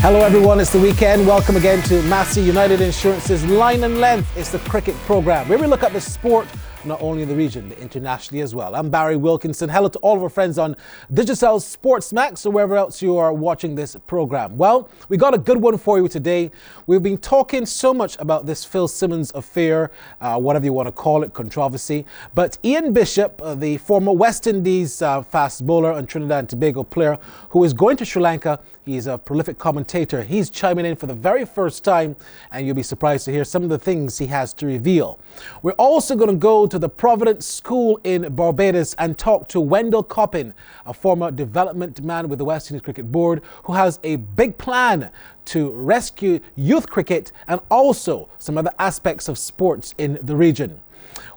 Hello everyone, it's the weekend. Welcome again to Massey United Insurance's Line and Length. It's the cricket program where we look at the sport not only in the region, but internationally as well. I'm Barry Wilkinson. Hello to all of our friends on Digicel Sportsmax or wherever else you are watching this program. Well, we got a good one for you today. We've been talking so much about this Phil Simmons affair, whatever you want to call it, controversy. But Ian Bishop, the former West Indies fast bowler and Trinidad and Tobago player who is going to Sri Lanka, he's a prolific commentator. He's chiming in for the very first time, and you'll be surprised to hear some of the things he has to reveal. We're also going to go to the Providence School in Barbados and talk to Wendell Coppin, a former development man with the West Indies Cricket Board, who has a big plan to rescue youth cricket and also some other aspects of sports in the region.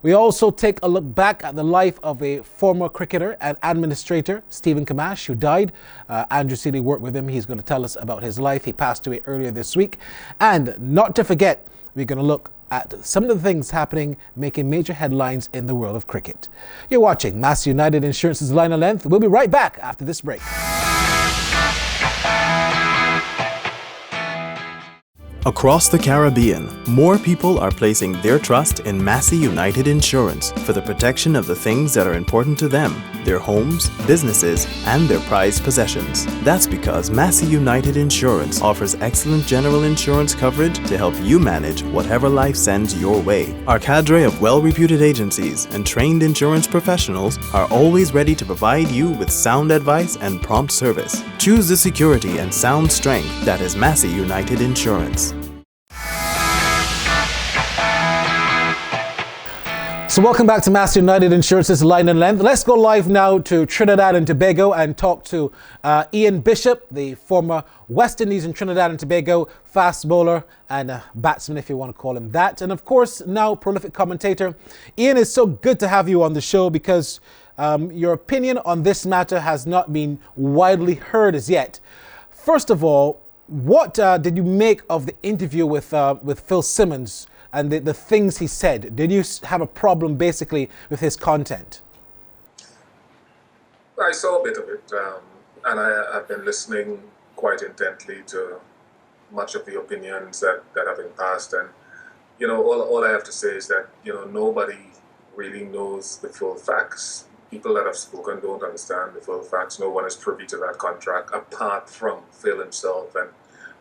We also take a look back at the life of a former cricketer and administrator, Stephen Camacho, who died. Andrew Seeley worked with him. He's going to tell us about his life. He passed away earlier this week. And not to forget, we're going to look at some of the things happening, making major headlines in the world of cricket. You're watching Massey United Insurance's Line and Length. We'll be right back after this break. Across the Caribbean, more people are placing their trust in Massey United Insurance for the protection of the things that are important to them, their homes, businesses, and their prized possessions. That's because Massey United Insurance offers excellent general insurance coverage to help you manage whatever life sends your way. Our cadre of well-reputed agencies and trained insurance professionals are always ready to provide you with sound advice and prompt service. Choose the security and sound strength that is Massey United Insurance. So welcome back to Massey United Insurance's Line and Length. Let's go live now to Trinidad and Tobago and talk to Ian Bishop, the former West Indies and Trinidad and Tobago fast bowler and batsman, if you want to call him that. And of course, now prolific commentator. Ian, it's so good to have you on the show because your opinion on this matter has not been widely heard as yet. First of all, what did you make of the interview with Phil Simmons and the things he said? Did you have a problem basically with his content? I saw a bit of it, and I have been listening quite intently to much of the opinions that have been passed. And, you know, all I have to say is that, you know, nobody really knows the full facts. People that have spoken don't understand the full facts. No one is privy to that contract apart from Phil himself and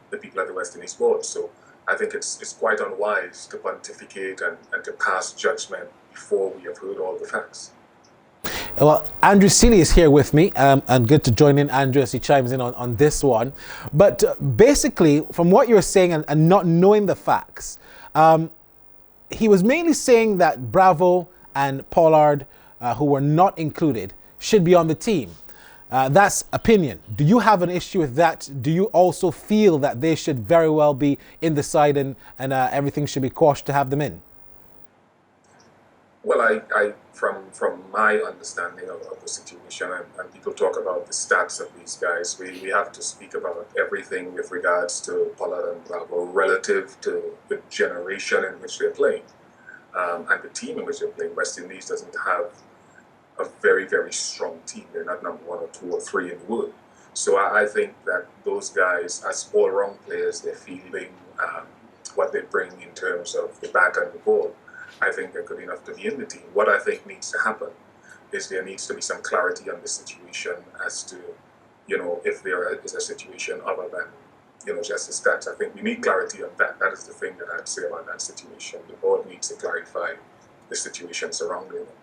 the people at the West Indies Board. So I think it's quite unwise to pontificate and to pass judgment before we have heard all the facts. Well, Andrew Seeley is here with me, and good to join in Andrew as he chimes in on this one. But basically, from what you're saying and not knowing the facts, he was mainly saying that Bravo and Pollard, who were not included, should be on the team. That's opinion. Do you have an issue with that? Do you also feel that they should very well be in the side and everything should be quashed to have them in? Well, I from my understanding of the situation, and people talk about the stats of these guys, we have to speak about everything with regards to Pollard and Bravo relative to the generation in which they're playing and the team in which they're playing. West Indies doesn't have a very, very strong team. They're not number 1 or 2 or 3 in the world. So I think that those guys, as all-round players, they're fielding what they bring in terms of the bat and the ball. I think they're good enough to be in the team. What I think needs to happen is there needs to be some clarity on the situation as to, you know, if there is a situation other than, you know, just the stats. I think we need clarity on that. That is the thing that I'd say about that situation. The board needs to clarify the situation surrounding it.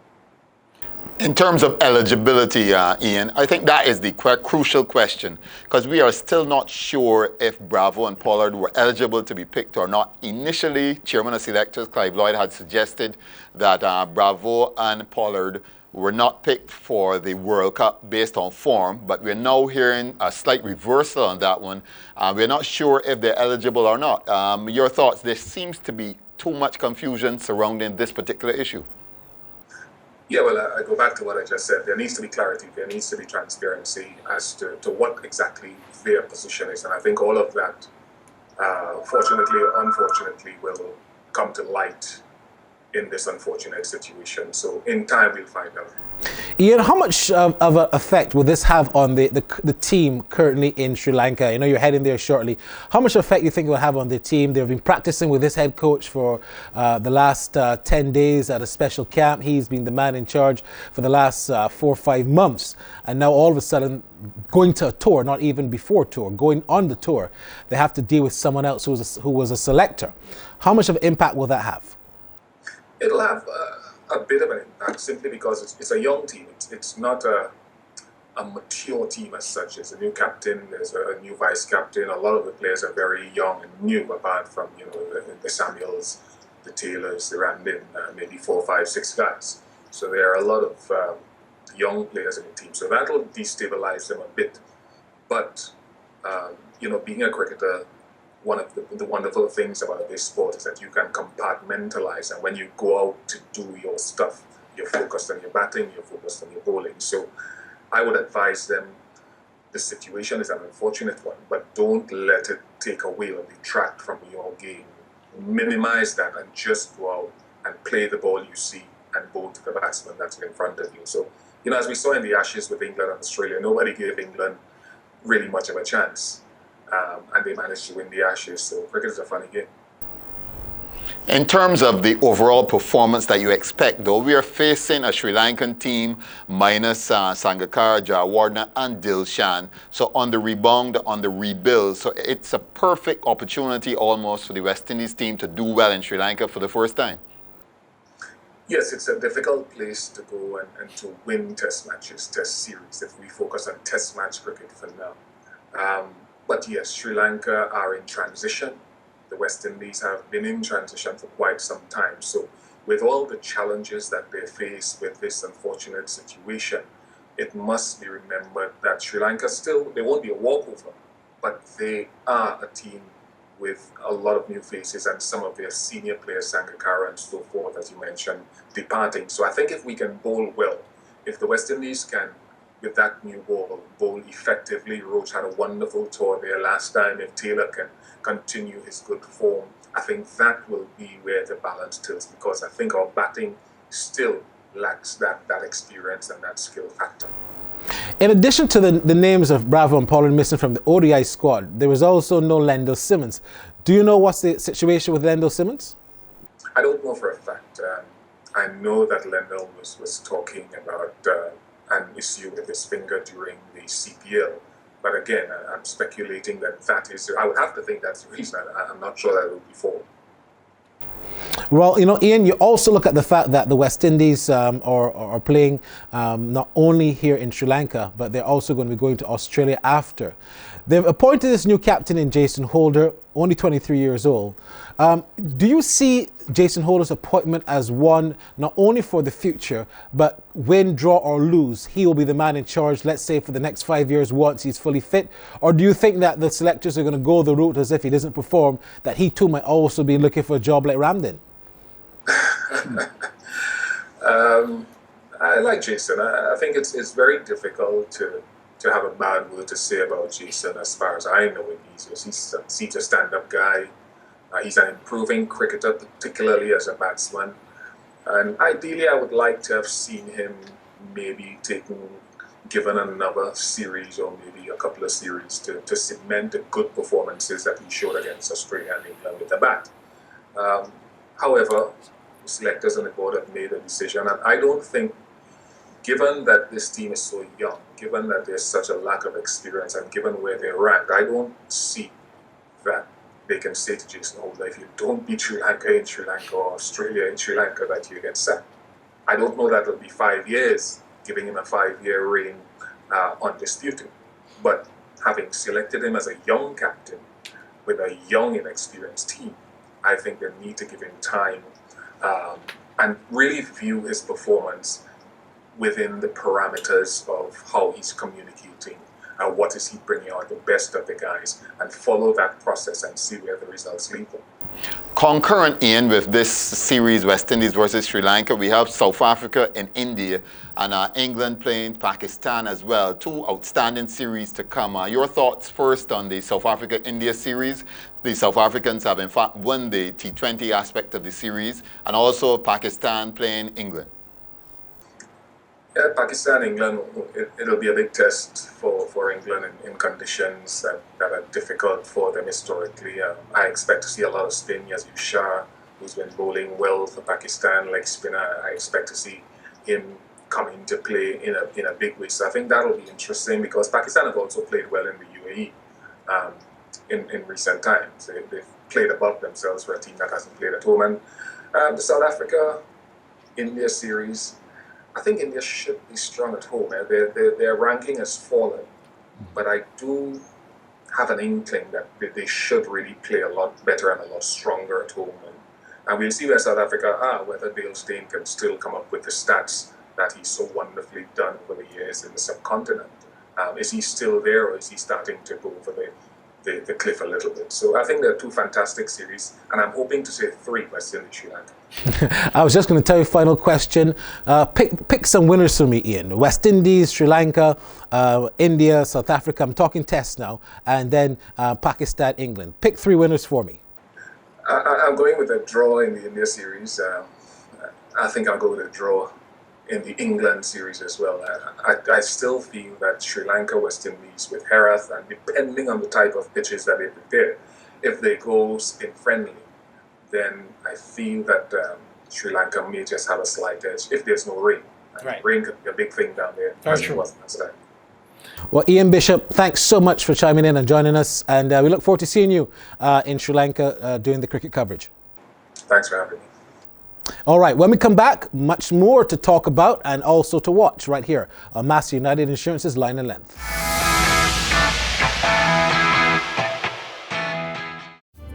In terms of eligibility, Ian, I think that is the crucial question because we are still not sure if Bravo and Pollard were eligible to be picked or not. Initially, Chairman of Selectors Clive Lloyd had suggested that Bravo and Pollard were not picked for the World Cup based on form, but we're now hearing a slight reversal on that one. We're not sure if they're eligible or not. Your thoughts? There seems to be too much confusion surrounding this particular issue. Yeah, well, I go back to what I just said. There needs to be clarity. There needs to be transparency as to what exactly their position is. And I think all of that, fortunately or unfortunately, will come to light in this unfortunate situation. So in time, we'll find out. Ian, how much of an effect will this have on the team currently in Sri Lanka? I know you're heading there shortly. How much effect do you think it will have on the team? They've been practicing with this head coach for the last 10 days at a special camp. He's been the man in charge for the last 4 or 5 months. And now all of a sudden, going to a tour, not even before tour, going on the tour, they have to deal with someone else who was a selector. How much of an impact will that have? It'll have a bit of an impact simply because it's a young team. It's not a mature team as such. There's a new captain, there's a new vice captain. A lot of the players are very young and new, apart from the Samuels, the Taylors, the Ramdin, maybe 4, 5, 6 guys. So there are a lot of young players in the team. So that'll destabilize them a bit. But being a cricketer, one of the wonderful things about this sport is that you can compartmentalize, and when you go out to do your stuff, you're focused on your batting, you're focused on your bowling. So I would advise them, the situation is an unfortunate one, but don't let it take away or detract from your game. Minimize that and just go out and play the ball you see and bowl to the batsman that's in front of you. So, as we saw in the Ashes with England and Australia, nobody gave England really much of a chance. And they managed to win the Ashes, so cricket is a funny game. In terms of the overall performance that you expect, though, we are facing a Sri Lankan team minus Sangakkara, Jayawardene, and Dilshan. So on the rebound, on the rebuild, so it's a perfect opportunity almost for the West Indies team to do well in Sri Lanka for the first time. Yes, it's a difficult place to go and to win test matches, test series, if we focus on test match cricket for now. But yes, Sri Lanka are in transition. The West Indies have been in transition for quite some time. So with all the challenges that they face with this unfortunate situation, it must be remembered that Sri Lanka they won't be a walkover, but they are a team with a lot of new faces and some of their senior players, Sangakkara and so forth, as you mentioned, departing. So I think if we can bowl well, if the West Indies can, with that new bowl effectively. Roach had a wonderful tour there last time. If Taylor can continue his good form, I think that will be where the balance tilts, because I think our batting still lacks that experience and that skill factor. In addition to the names of Bravo and Pollard missing from the ODI squad, there was also no Lendl Simmons. Do you know what's the situation with Lendl Simmons? I don't know for a fact. I know that Lendl was talking about an issue with his finger during the CPL. But again, I'm speculating that is, I would have to think that's the reason. I'm not sure that it will be for. Well, Ian, you also look at the fact that the West Indies are playing not only here in Sri Lanka, but they're also going to be going to Australia after. They've appointed this new captain in Jason Holder, only 23 years old. Do you see Jason Holder's appointment as one not only for the future, but win, draw or lose, he will be the man in charge, let's say, for the next 5 years once he's fully fit? Or do you think that the selectors are going to go the route as if he doesn't perform, that he too might also be looking for a job like Ramdin? I like Jason. I think it's very difficult to have a bad word to say about Jason as far as I know him. He's a stand-up guy. He's an improving cricketer, particularly as a batsman. And ideally, I would like to have seen him maybe given another series or maybe a couple of series to cement the good performances that he showed against Australia and England with the bat. However, the selectors on the board have made a decision, and I don't think, given that this team is so young, given that there's such a lack of experience, and given where they're ranked, I don't see that they can say to Jason Holder, if you don't beat Sri Lanka in Sri Lanka or Australia in Sri Lanka, that you get sacked. I don't know that it'll be 5 years, giving him a 5-year reign undisputed. But having selected him as a young captain with a young, inexperienced team, I think they need to give him time and really view his performance within the parameters of how he's communicating what is he bringing out the best of the guys, and follow that process and see where the results lead them. Concurrent, Ian, with this series, West Indies versus Sri Lanka, we have South Africa and India, and England playing Pakistan as well. Two outstanding series to come. Your thoughts first on the South Africa-India series. The South Africans have in fact won the T20 aspect of the series, and also Pakistan playing England. Yeah, Pakistan, England, it'll be a big test for England in conditions that are difficult for them historically. I expect to see a lot of spin. Yazid Shah, who's been bowling well for Pakistan, leg spinner. I expect to see him come into play in a big way. So I think that'll be interesting, because Pakistan have also played well in the UAE in recent times. They've played above themselves for a team that hasn't played at home. And the South Africa-India series, I think India should be strong at home. Their ranking has fallen, but I do have an inkling that they should really play a lot better and a lot stronger at home. And we'll see where South Africa are, whether Dale Steyn can still come up with the stats that he's so wonderfully done over the years in the subcontinent. Is he still there, or is he starting to go over the cliff a little bit? So I think they're two fantastic series, and I'm hoping to say 3 West Indies, Sri Lanka. I was just going to tell you, final question. Pick some winners for me, Ian. West Indies, Sri Lanka, India, South Africa. I'm talking tests now. And then Pakistan, England. Pick 3 winners for me. I'm going with a draw in the India series. I think I'll go with a draw in the England series as well. I still feel that Sri Lanka, West Indies with Herath, and depending on the type of pitches that they prepare, if they go spin friendly, then I feel that Sri Lanka may just have a slight edge if there's no rain. Right. Rain could be a big thing down there. Very true. Last time. Well, Ian Bishop, thanks so much for chiming in and joining us. And we look forward to seeing you in Sri Lanka doing the cricket coverage. Thanks for having me. All right, when we come back, much more to talk about and also to watch right here on Massey United Insurance's Line and Length.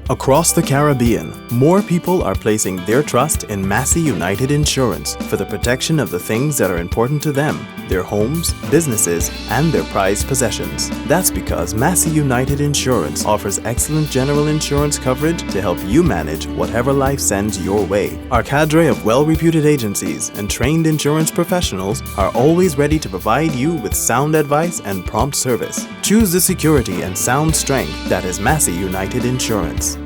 Across the Caribbean, more people are placing their trust in Massey United Insurance for the protection of the things that are important to them, their homes, businesses, and their prized possessions. That's because Massey United Insurance offers excellent general insurance coverage to help you manage whatever life sends your way. Our cadre of well-reputed agencies and trained insurance professionals are always ready to provide you with sound advice and prompt service. Choose the security and sound strength that is Massey United Insurance.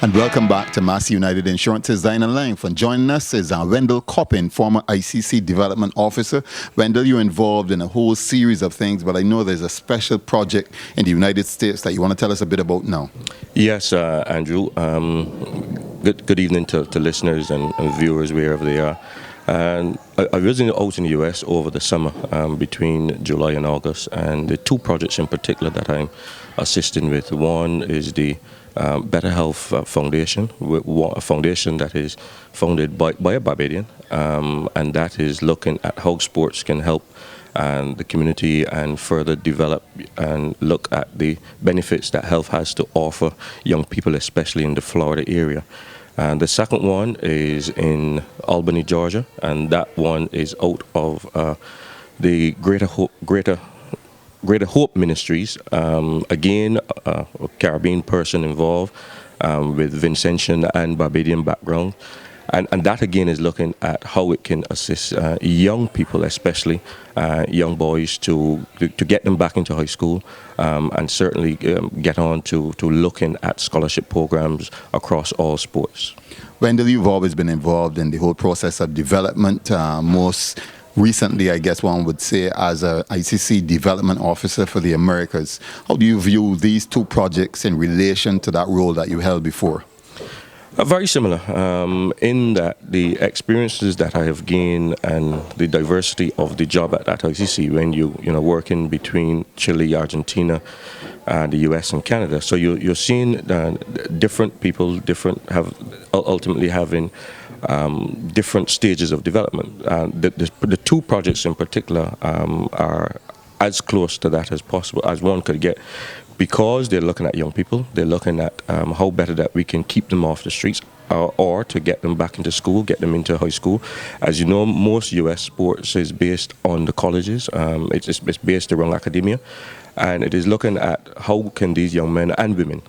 And welcome back to Massey United Insurance's Line and Length. And joining us is Wendell Coppin, former ICC Development Officer. Wendell, you're involved in a whole series of things, but I know there's a special project in the United States that you want to tell us a bit about now. Yes, Andrew. Good evening to listeners and viewers wherever they are. And I was out in the US over the summer between July and August, and the 2 projects in particular that I'm assisting with. One is the Better Health Foundation, a foundation that is founded by a Barbadian, and that is looking at how sports can help the community and further develop and look at the benefits that health has to offer young people, especially in the Florida area. And the second one is in Albany, Georgia, and that one is out of the Greater Hope Ministries. Again, a Caribbean person involved with Vincentian and Barbadian background. And that again is looking at how it can assist young people, especially young boys, to get them back into high school and certainly get on to looking at scholarship programs across all sports. Wendell, you've always been involved in the whole process of development, most recently, I guess one would say, as a ICC Development Officer for the Americas. How do you view these 2 projects in relation to that role that you held before? Very similar, in that the experiences that I have gained and the diversity of the job at ICC when you working between Chile, Argentina, the US and Canada. So you're seeing different people, ultimately having different stages of development. The 2 projects in particular are as close to that as possible as one could get, because they're looking at young people. They're looking at how better that we can keep them off the streets, or to get them back into school, get them into high school. As you know, most US sports is based on the colleges. It's based around academia. And it is looking at how can these young men and women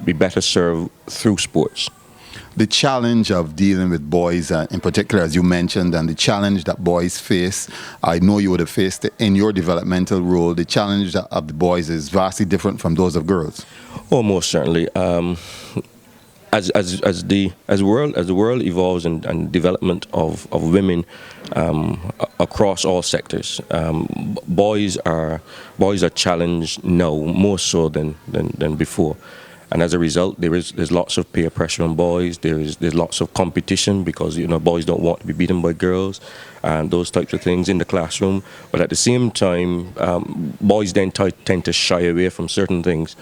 be better served through sports. The challenge of dealing with boys, in particular, as you mentioned, and the challenge that boys face, I know you would have faced it in your developmental role. The challenge of the boys is vastly different from those of girls. Oh, most certainly. As the world evolves and development of women across all sectors, boys are challenged now more so than before. And as a result, there's lots of peer pressure on boys. There's lots of competition because boys don't want to be beaten by girls, and those types of things in the classroom. But at the same time, boys then tend to shy away from certain things.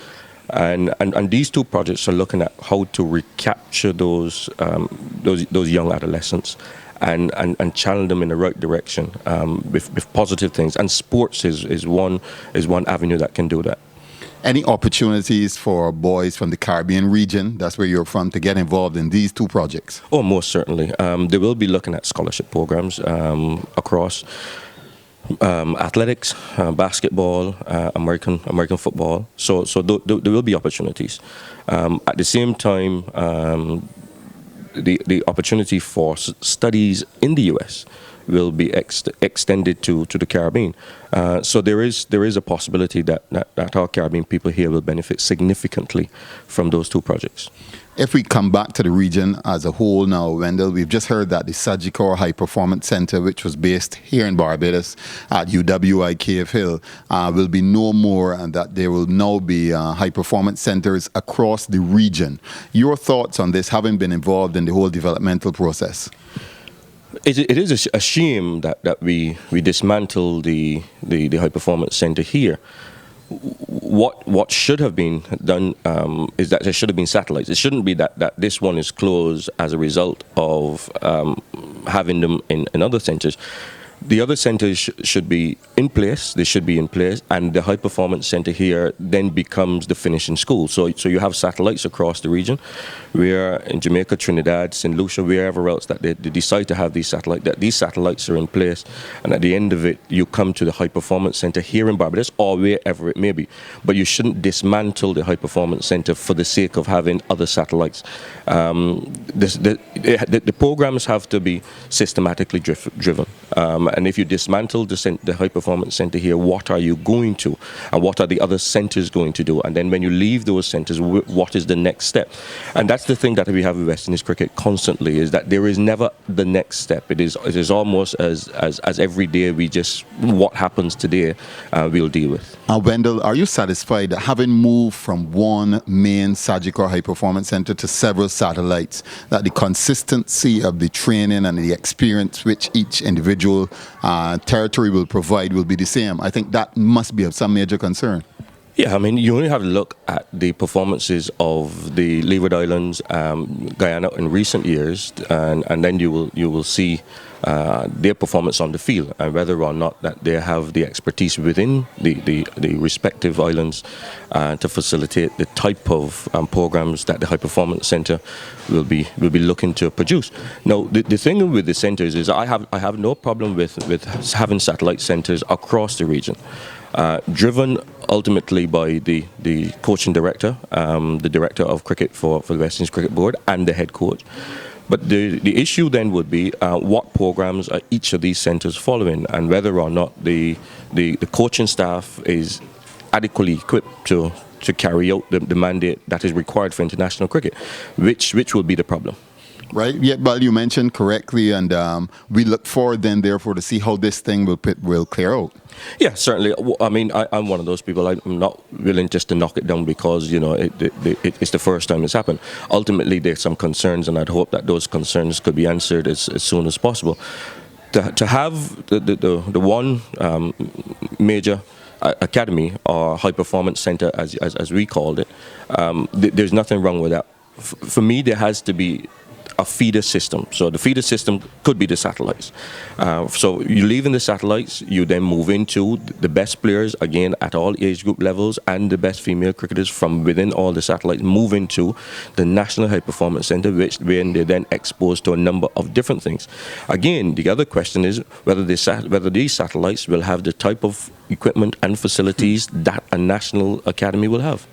And these two projects are looking at how to recapture those young adolescents and channel them in the right direction with positive things. And sports is one avenue that can do that. Any opportunities for boys from the Caribbean region, that's where you're from, to get involved in these two projects? Oh, most certainly. They will be looking at scholarship programs across athletics, basketball, American football. So there will be opportunities. At the same time, the opportunity for studies in the U.S. will be extended to the Caribbean. So there is a possibility that our Caribbean people here will benefit significantly from those two projects. If we come back to the region as a whole now, Wendell, we've just heard that the Sagicor High Performance Center, which was based here in Barbados at UWI Hill, will be no more, and that there will now be high performance centers across the region. Your thoughts on this, having been involved in the whole developmental process? It is a shame that we dismantle the high performance center here. What should have been done is that there should have been satellites. It shouldn't be that this one is closed as a result of having them in other centers. The other centers should be in place. They should be in place, and the high performance center here then becomes the finishing school. So you have satellites across the region, where in Jamaica, Trinidad, St. Lucia, wherever else that they decide to have these satellites. That these satellites are in place, and at the end of it, you come to the high performance center here in Barbados or wherever it may be. But you shouldn't dismantle the high performance center for the sake of having other satellites. The programs have to be systematically driven. And if you dismantle the high performance center here, what are you going to, and what are the other centers going to do? And then when you leave those centers, what is the next step? And that's the thing that we have with West Indies cricket constantly, is that there is never the next step. It is almost as every day we just, what happens today, we'll deal with. Wendell, are you satisfied that having moved from one main Sagicor High Performance Center to several satellites, that the consistency of the training and the experience which each individual territory will provide will be the same? I think that must be of some major concern. Yeah, I mean, you only have to look at the performances of the Leeward Islands, Guyana in recent years, and then you will see their performance on the field, and whether or not that they have the expertise within the respective islands to facilitate the type of programs that the High Performance Center will be looking to produce. Now, the thing with the centers is I have no problem with having satellite centers across the region. Driven ultimately by the coaching director, the director of cricket for the West Indies Cricket Board, and the head coach. But the issue then would be what programs are each of these centres following, and whether or not the coaching staff is adequately equipped to carry out the mandate that is required for international cricket, which will be the problem. Right. Yeah, well, you mentioned correctly, and we look forward then, therefore, to see how this thing will clear out. Yeah, certainly. I mean, I'm one of those people. I'm not willing just to knock it down because it's the first time it's happened. Ultimately, there's some concerns, and I'd hope that those concerns could be answered as soon as possible. To have the one major academy or high performance center, as we called it, there's nothing wrong with that. For me, there has to be a feeder system. So the feeder system could be the satellites. So you leave in the satellites, you then move into the best players, again, at all age group levels, and the best female cricketers from within all the satellites move into the National High Performance Centre, where they're then exposed to a number of different things. Again, the other question is whether these satellites will have the type of equipment and facilities that a national academy will have.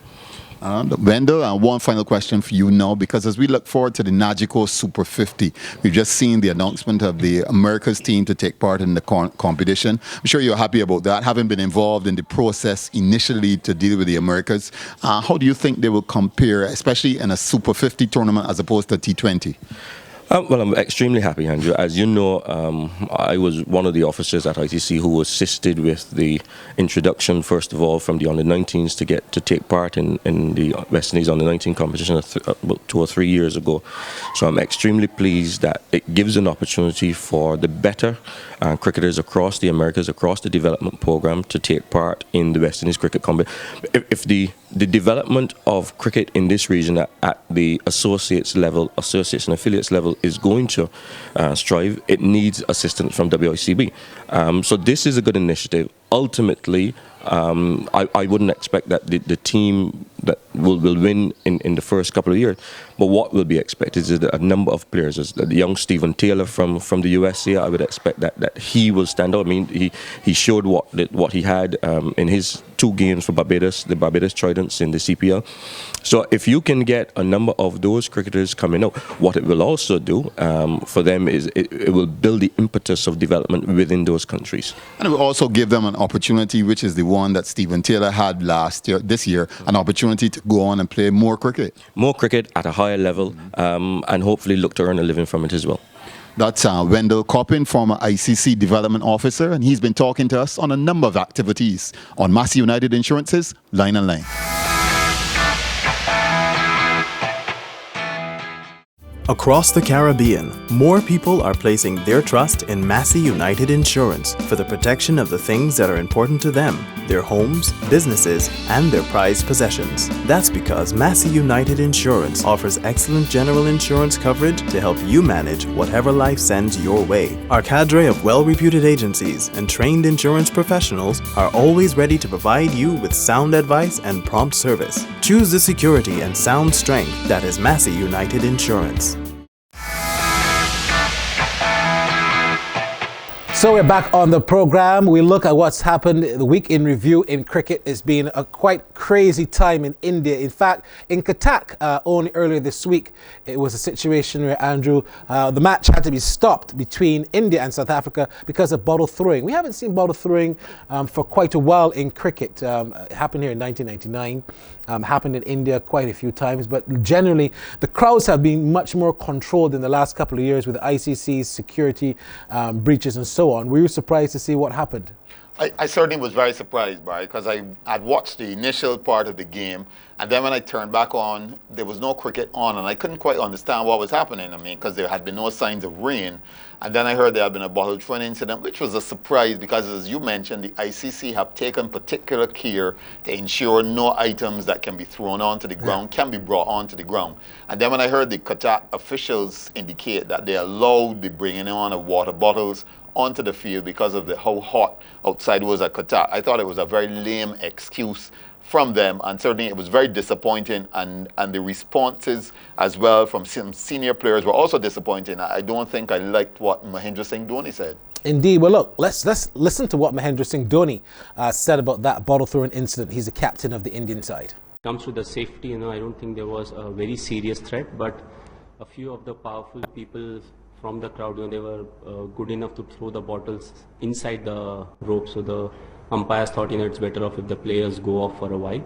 Wendell, one final question for you now, because as we look forward to the Nagico Super 50, we've just seen the announcement of the Americas team to take part in the competition. I'm sure you're happy about that, having been involved in the process initially to deal with the Americas. How do you think they will compare, especially in a Super 50 tournament as opposed to T20? Well, I'm extremely happy, Andrew. As you know, I was one of the officers at ITC who assisted with the introduction, first of all, from the under-19s to take part in the West Indies under-19 competition about 2 or 3 years ago. So I'm extremely pleased that it gives an opportunity for the better cricketers across the Americas, across the development program, to take part in the West Indies cricket competition. If the development of cricket in this region at the associates level, associates and affiliates level, is going to strive, it needs assistance from WICB. So this is a good initiative. Ultimately, I wouldn't expect that the team that will win in the first couple of years. But what will be expected is a number of players. As the young Stephen Taylor from the USA, I would expect that he will stand out. I mean, he showed what he had in his 2 games for Barbados, the Barbados Tridents in the CPL. So if you can get a number of those cricketers coming out, what it will also do for them is it will build the impetus of development within those countries. And it will also give them an opportunity, which is the one that Stephen Taylor had this year, an opportunity to go on and play more cricket. More cricket at a higher level, and hopefully look to earn a living from it as well. That's Wendell Coppin, former ICC Development Officer, and he's been talking to us on a number of activities on Massey United Insurance's Line and Line. Across the Caribbean, more people are placing their trust in Massey United Insurance for the protection of the things that are important to them, their homes, businesses, and their prized possessions. That's because Massey United Insurance offers excellent general insurance coverage to help you manage whatever life sends your way. Our cadre of well-reputed agencies and trained insurance professionals are always ready to provide you with sound advice and prompt service. Choose the security and sound strength that is Massey United Insurance. So we're back on the program. We look at what's happened. The week in review in cricket has been a quite crazy time in India. In fact, in Cuttack, only earlier this week, it was a situation where, Andrew, the match had to be stopped between India and South Africa because of bottle throwing. We haven't seen bottle throwing for quite a while in cricket. It happened here in 1999. Happened in India quite a few times, but generally the crowds have been much more controlled in the last couple of years with the ICC's security breaches and so on. Were you surprised to see what happened? I certainly was very surprised by it, because I had watched the initial part of the game, and then when I turned back on, there was no cricket on, and I couldn't quite understand what was happening. I mean, because there had been no signs of rain, and then I heard there had been a bottle throwing incident, which was a surprise, because as you mentioned, the ICC have taken particular care to ensure no items that can be thrown onto the ground can be brought onto the ground. And then when I heard the Qatar officials indicate that they allowed the bringing on of water bottles onto the field because of how hot outside was at Qatar, I thought it was a very lame excuse from them, and certainly it was very disappointing, and the responses as well from some senior players were also disappointing. I don't think I liked what Mahendra Singh Dhoni said. Indeed. Well, look, let's listen to what Mahendra Singh Dhoni said about that bottle throwing incident. He's the captain of the Indian side. Comes to the safety, I don't think there was a very serious threat, but a few of the powerful people from the crowd, they were good enough to throw the bottles inside the rope, so the umpires thought, it's better off if the players go off for a while.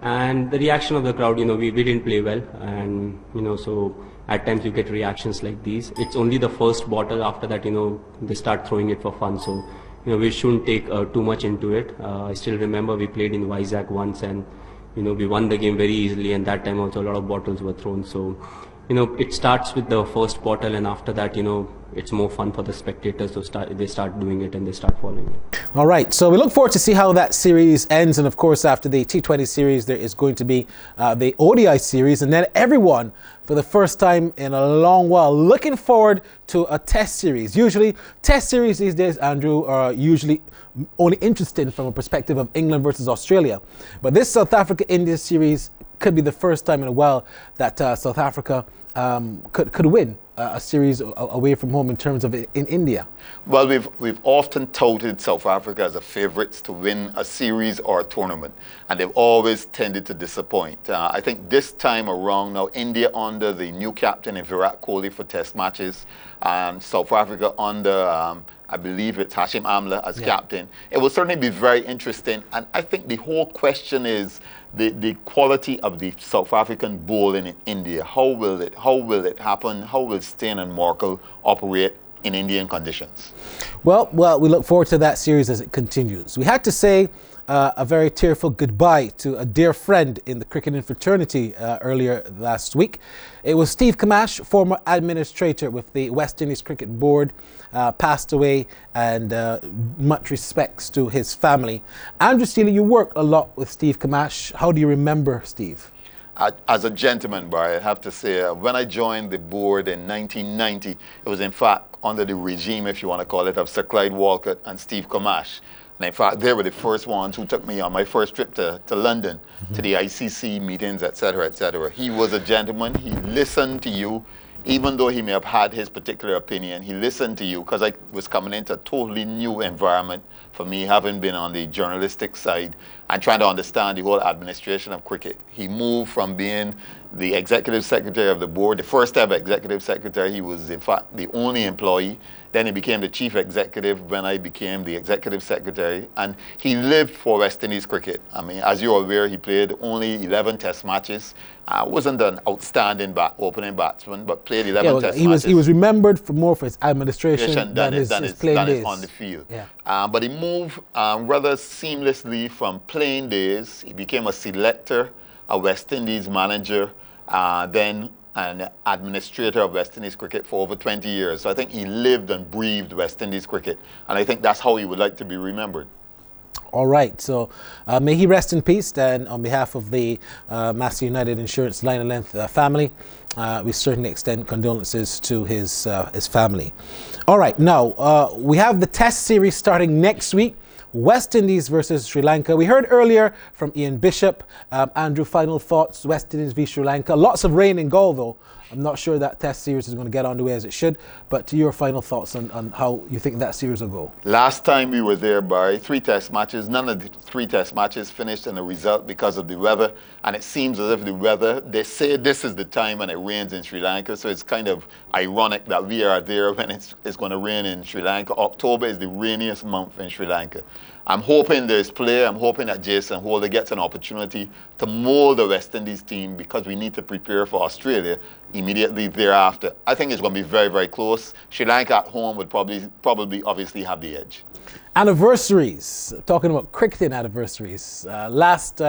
And the reaction of the crowd, we didn't play well, and so at times you get reactions like these. It's only the first bottle. After that, they start throwing it for fun, so we shouldn't take too much into it. I still remember we played in Vizag once, and we won the game very easily, and that time also a lot of bottles were thrown. So it starts with the first bottle, and after that, it's more fun for the spectators. So they start doing it and they start following it. All right, so we look forward to see how that series ends. And of course, after the T20 series, there is going to be the ODI series. And then everyone, for the first time in a long while, looking forward to a test series. Usually, test series these days, Andrew, are usually only interesting from a perspective of England versus Australia. But this South Africa-India series could be the first time in a while that South Africa could win a series away from home in terms of in India. Well, we've often touted South Africa as a favourites to win a series or a tournament, and they've always tended to disappoint. I think this time around now, India under the new captain in Virat Kohli for test matches, and South Africa under I believe it's Hashim Amla as captain. It will certainly be very interesting, and I think the whole question is the quality of the South African bowling in India. How will it happen? How will Steyn and Morkel operate in Indian conditions? Well, we look forward to that series as it continues. We had to say a very tearful goodbye to a dear friend in the cricketing fraternity earlier last week. It was Steve Camacho, former administrator with the West Indies Cricket Board, passed away, and much respects to his family. Andrew Steele, you worked a lot with Steve Camacho. How do you remember Steve? As a gentleman, Barry, I have to say, when I joined the board in 1990, it was in fact under the regime, if you want to call it, of Sir Clyde Walcott and Steve Camacho. And in fact, they were the first ones who took me on my first trip to London, to the ICC meetings, etc., etc. He was a gentleman. He listened to you, even though he may have had his particular opinion. He listened to you because I was coming into a totally new environment for me, having been on the journalistic side and trying to understand the whole administration of cricket. He moved from being the executive secretary of the board, the first ever executive secretary. He was, in fact, the only employee. Then he became the chief executive when I became the executive secretary. And he lived for West Indies cricket. I mean, as you're aware, he played only 11 test matches. Wasn't an outstanding opening batsman, but played 11 test matches. He was remembered more for his administration than his playing days. On the field. Yeah. But he moved rather seamlessly from playing days. He became a selector, a West Indies manager, then an administrator of West Indies cricket for over 20 years. So I think he lived and breathed West Indies cricket. And I think that's how he would like to be remembered. All right, so may he rest in peace. And on behalf of the Massey United Insurance Line and Length family, we certainly extend condolences to his family. All right, now we have the Test series starting next week. West Indies versus Sri Lanka. We heard earlier from Ian Bishop. Andrew, final thoughts, West Indies v Sri Lanka. Lots of rain in Galle, though. I'm not sure that test series is going to get on the way as it should, but to your final thoughts on how you think that series will go. Last time we were there, Barry, 3 test matches. None of the 3 test matches finished in a result because of the weather, and it seems as if the weather, they say this is the time when it rains in Sri Lanka, so it's kind of ironic that we are there when it's going to rain in Sri Lanka. October is the rainiest month in Sri Lanka. I'm hoping there's play. I'm hoping that Jason Holder gets an opportunity to mold the West Indies team because we need to prepare for Australia immediately thereafter. I think it's going to be very, very close. Sri Lanka at home would probably obviously have the edge. Anniversaries, talking about cricketing anniversaries. Last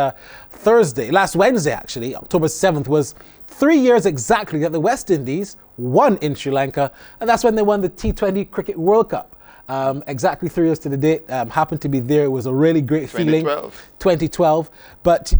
Wednesday actually, October 7th, was 3 years exactly that the West Indies won in Sri Lanka, and that's when they won the T20 Cricket World Cup. Exactly 3 years to the date. Happened to be there. It was a really great feeling. 2012. But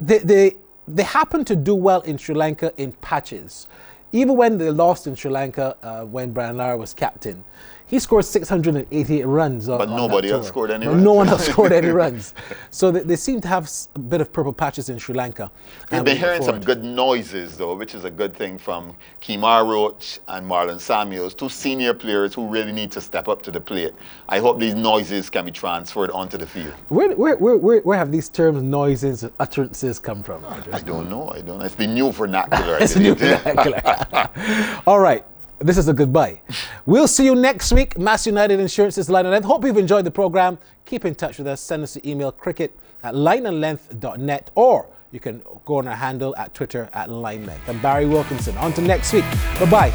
they happened to do well in Sri Lanka in patches. Even when they lost in Sri Lanka, when Brian Lara was captain, he scored 688 runs on nobody else scored any runs. No one else scored any runs. So they seem to have a bit of purple patches in Sri Lanka. We've been hearing some good noises, though, which is a good thing from Kemar Roach and Marlon Samuels, 2 senior players who really need to step up to the plate. I hope these noises can be transferred onto the field. Where have these terms, noises, utterances come from? I don't know. It's the new vernacular. It's the new vernacular. All right. This is a goodbye. We'll see you next week. Mass United Insurance's Line and Length. Hope you've enjoyed the program. Keep in touch with us. Send us an email, cricket@lineandlength.net, or you can go on our handle at Twitter @linelength. I'm Barry Wilkinson. On to next week. Bye-bye.